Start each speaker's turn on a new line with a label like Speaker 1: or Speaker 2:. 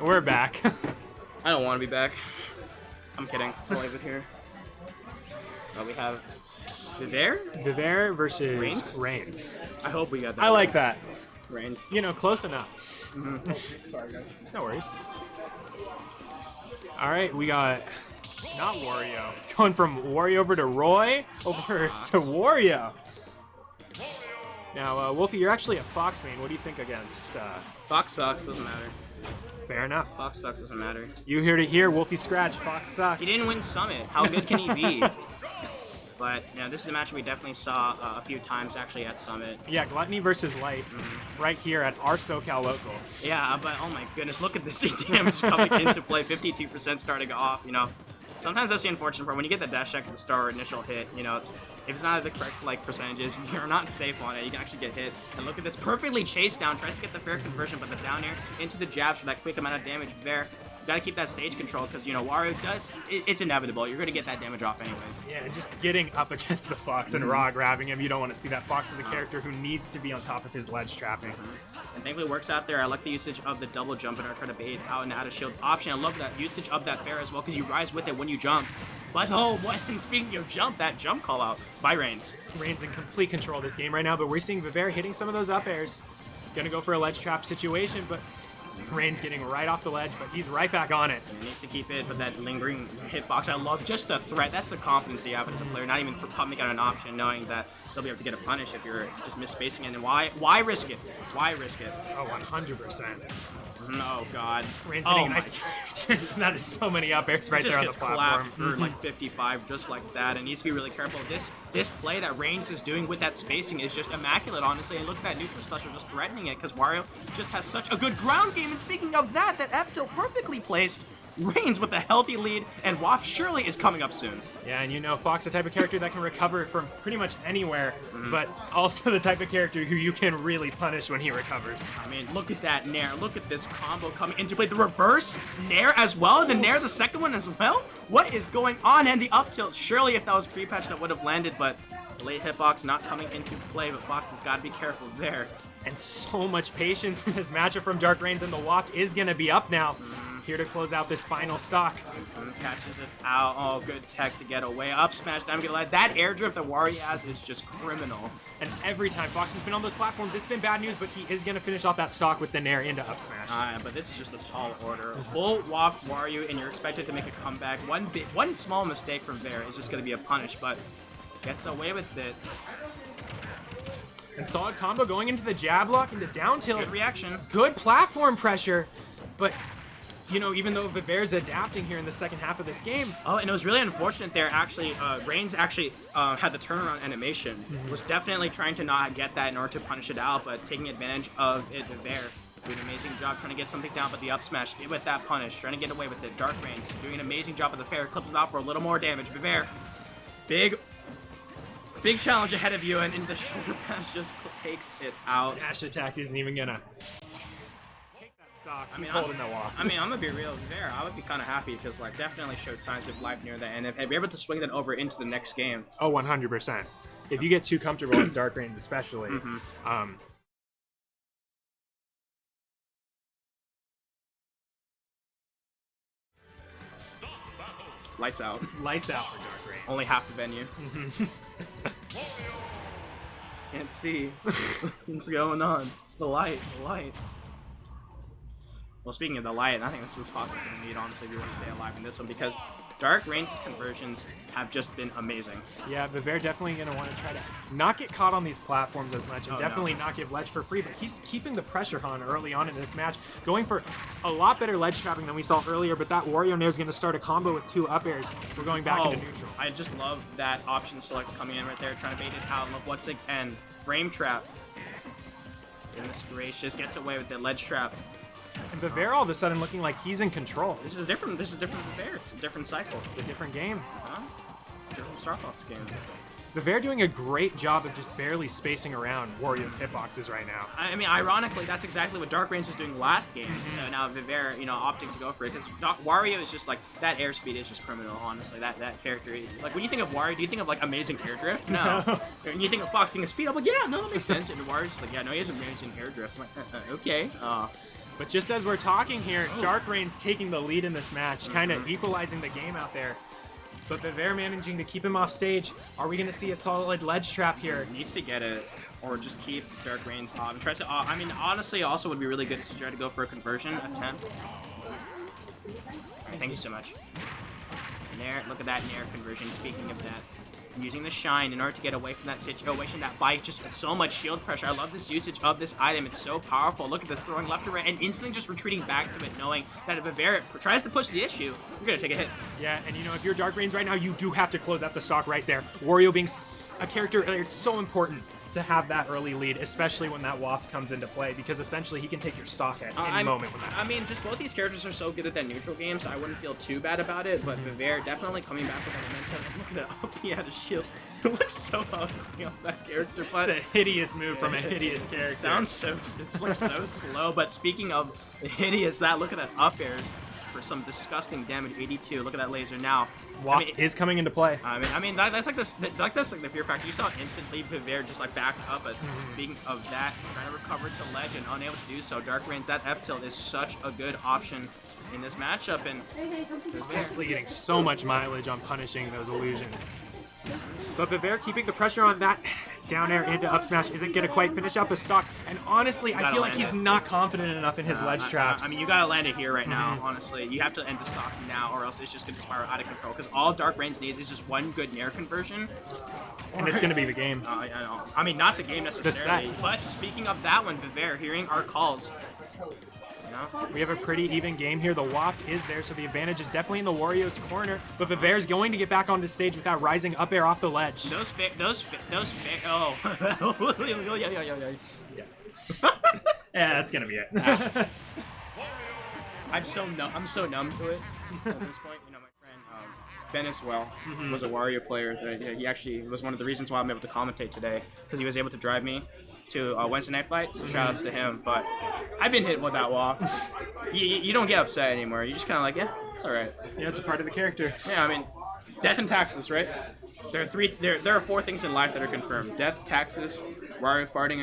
Speaker 1: We're back.
Speaker 2: I don't want to be back. I'm kidding. I'll leave it here. But we have Vivere?
Speaker 1: Vivere versus
Speaker 2: DarkRayynz?
Speaker 1: DarkRayynz.
Speaker 2: I hope we got that.
Speaker 1: I like that.
Speaker 2: Reigns.
Speaker 1: You know, close enough.
Speaker 2: Sorry, guys.
Speaker 1: No worries. All right, we got not Wario. Going from Wario over to Roy, over to Wario. Now, Wolfie, you're actually a Fox main. What do you think against?
Speaker 2: Fox sucks. Doesn't matter.
Speaker 1: Fair enough.
Speaker 2: Fox sucks. Doesn't matter.
Speaker 1: You here to hear Wolfie scratch. Fox sucks.
Speaker 2: He didn't win Summit. How good can he be? But you know, this is a match we definitely saw a few times actually at Summit.
Speaker 1: Yeah, Gluttony versus Light, right here at our SoCal local.
Speaker 2: Yeah, but oh my goodness, look at this damage coming into play. 52% starting off. You know, sometimes that's the unfortunate part. When you get the dash check at the start initial hit, you know, if it's not at the correct like percentages, you're not safe on it. You can actually get hit. And look at this, perfectly chased down. Tries to get the fair conversion, but the down air into the jabs for that quick amount of damage there. Gotta keep that stage control because, you know, Wario does, it's inevitable. You're gonna get that damage off anyways.
Speaker 1: Yeah, just getting up against the Fox and Raw grabbing him, you don't want to see that. Fox is a character who needs to be on top of his ledge trapping.
Speaker 2: And thankfully it works out there. I like the usage of the double jump and I try to bait out and out of shield option. I love that usage of that fair as well because you rise with it when you jump. But oh, and speaking of jump, that jump call out by Reigns.
Speaker 1: Reigns in complete control of this game right now, but we're seeing Vivere hitting some of those up airs. Gonna go for a ledge trap situation, but Reigns getting right off the ledge, but he's right back on it.
Speaker 2: He needs to keep it, but that lingering hitbox, I love just the threat. That's the confidence you have as a player, not even for pumping out an option, knowing that they'll be able to get a punish if you're just misspacing it. And why risk it? Why risk it?
Speaker 1: Oh, 100%.
Speaker 2: Oh, God.
Speaker 1: Reigns hitting a nice that is so many up airs right there on the platform.
Speaker 2: Just gets clapped for like 55 just like that, and needs to be really careful. This play that Reigns is doing with that spacing is just immaculate, honestly. And look at that neutral special just threatening it because Wario just has such a good ground game. And speaking of that F tilt perfectly placed. Reigns with a healthy lead, and WAP surely is coming up soon.
Speaker 1: Yeah, and you know, Fox, the type of character that can recover from pretty much anywhere, but also the type of character who you can really punish when he recovers.
Speaker 2: I mean, look at that Nair. Look at this combo coming into play. The reverse Nair as well, and the Nair the second one as well. What is going on? And the up tilt. Surely if that was pre-patch that would have landed, but the late hitbox not coming into play, but Fox has got to be careful there.
Speaker 1: And so much patience in this matchup from DarkRayynz, and the WAP is going to be up now. Here to close out this final stock.
Speaker 2: Catches it out. Oh, good tech to get away. Up smash. I'm gonna lie. That air drift that Wario has is just criminal.
Speaker 1: And every time Fox has been on those platforms, it's been bad news, but he is going to finish off that stock with the Nair into up smash.
Speaker 2: But this is just a tall order. Full waft Wario, and you're expected to make a comeback. One small mistake from there is just gonna be a punish, but gets away with it.
Speaker 1: And solid combo going into the jab lock, into down tilt.
Speaker 2: Good reaction.
Speaker 1: Good platform pressure, but you know, even though Vivere's adapting here in the second half of this game.
Speaker 2: Oh, and it was really unfortunate there, actually. Reigns actually had the turnaround animation. Was definitely trying to not get that in order to punish it out, but taking advantage of it, Vivere doing an amazing job trying to get something down, but the up smash with that punish, trying to get away with it. DarkRayynz doing an amazing job with the fair, clips it out for a little more damage. Vivere, big challenge ahead of you, and in the shoulder pass just takes it out.
Speaker 1: Dash attack isn't even gonna stock. He's
Speaker 2: I mean,
Speaker 1: holding that waft.
Speaker 2: I mean, I'm gonna be real there. I would be kind of happy because, like, definitely showed signs of life near the end. If you're able to swing that over into the next game.
Speaker 1: Oh, 100%. If you get too comfortable as DarkRayynz, especially.
Speaker 2: Lights out.
Speaker 1: Lights out for DarkRayynz.
Speaker 2: Only half the venue. Can't see what's going on. The light. Well, speaking of the light, I think this is Fox is going to need, honestly, if you want to stay alive in this one, because DarkRayynz's conversions have just been amazing.
Speaker 1: Yeah, Vivere definitely going to want to try to not get caught on these platforms as much, and definitely not give ledge for free, but he's keeping the pressure on early on in this match, going for a lot better ledge trapping than we saw earlier, but that Wario Nair is going to start a combo with 2 up airs. We're going back into neutral.
Speaker 2: I just love that option select coming in right there, trying to bait it out. Look, once again, frame trap. Goodness gracious, gets away with the ledge trap.
Speaker 1: And Vivere all of a sudden looking like he's in control.
Speaker 2: This is different Vivere. It's a different cycle.
Speaker 1: It's a different game.
Speaker 2: Different Star Fox game.
Speaker 1: Vivere doing a great job of just barely spacing around Wario's hitboxes right now.
Speaker 2: I mean, ironically, that's exactly what DarkRayynz was doing last game. So now Vivere, you know, opting to go for it because Wario is just like that airspeed is just criminal. Honestly, that character. Like when you think of Wario, do you think of like amazing air drift? No. When you think of Fox, think of speed. I'm like, yeah, no, that makes sense. And Wario's just like, yeah, no, he has amazing air drift. I'm like, okay.
Speaker 1: But just as we're talking here, DarkRayynz taking the lead in this match, kind of equalizing the game out there. But Vivere managing to keep him off stage. Are we going to see a solid ledge trap here?
Speaker 2: Needs to get it, or just keep DarkRayynz off. And try to, I mean, honestly, also would be really good to try to go for a conversion attempt. Alright, thank you so much. Nair, look at that Nair conversion. Speaking of that, using the shine in order to get away from that situation. That bike just has so much shield pressure. I love this usage of this item. It's so powerful. Look at this, throwing left to right and instantly just retreating back to it, knowing that if Vivere tries to push the issue, you're gonna take a hit.
Speaker 1: Yeah, and you know, if you're DarkRayynz right now, you do have to close out the stock right there. Wario being a character, it's so important to have that early lead, especially when that waft comes into play, because essentially he can take your stock at any moment with that.
Speaker 2: I mean, just both these characters are so good at that neutral game, so I wouldn't feel too bad about it, but Vivere definitely coming back with that momentum. Look at that up, he had a shield. It looks so ugly on that character, but
Speaker 1: it's a hideous move from a hideous character.
Speaker 2: It looks so slow, but speaking of hideous, look at that up airs for some disgusting damage. 82, look at that laser now.
Speaker 1: Waft is coming into play.
Speaker 2: I mean that's like the fear factor. You saw instantly Vivere just like back up. But speaking of that, trying to recover to ledge and unable to do so. DarkRayynz, that F tilt is such a good option in this matchup, and
Speaker 1: Vivere getting so much mileage on punishing those illusions. But Vivere keeping the pressure on that down air into up smash isn't going to quite finish out the stock. And honestly, I feel like he's not confident enough in his ledge traps.
Speaker 2: I mean, you got to land it here right now, honestly. You have to end the stock now, or else it's just going to spiral out of control. Because all DarkRayynz needs is just one good Nair conversion.
Speaker 1: And it's going to be the game.
Speaker 2: I know. I mean, not the game necessarily. But speaking of that one, Vivere, hearing our calls.
Speaker 1: We have a pretty even game here. The waft is there, so the advantage is definitely in the Wario's corner. But Vivere's going to get back on the stage with that rising up air off the ledge.
Speaker 2: Oh.
Speaker 1: Yeah, that's gonna be it.
Speaker 2: I'm so numb to it at this point. You know, my friend Ben as well was a Wario player. He actually was one of the reasons why I'm able to commentate today, because he was able to drive me to Wednesday Night Fight, so shout outs to him. But I've been hit with that wall. You don't get upset anymore. You just kind of like, yeah, it's all right.
Speaker 1: Yeah, it's a part of the character.
Speaker 2: Yeah, I mean, death and taxes, right? There are 4 things in life that are confirmed: death, taxes, Wario farting,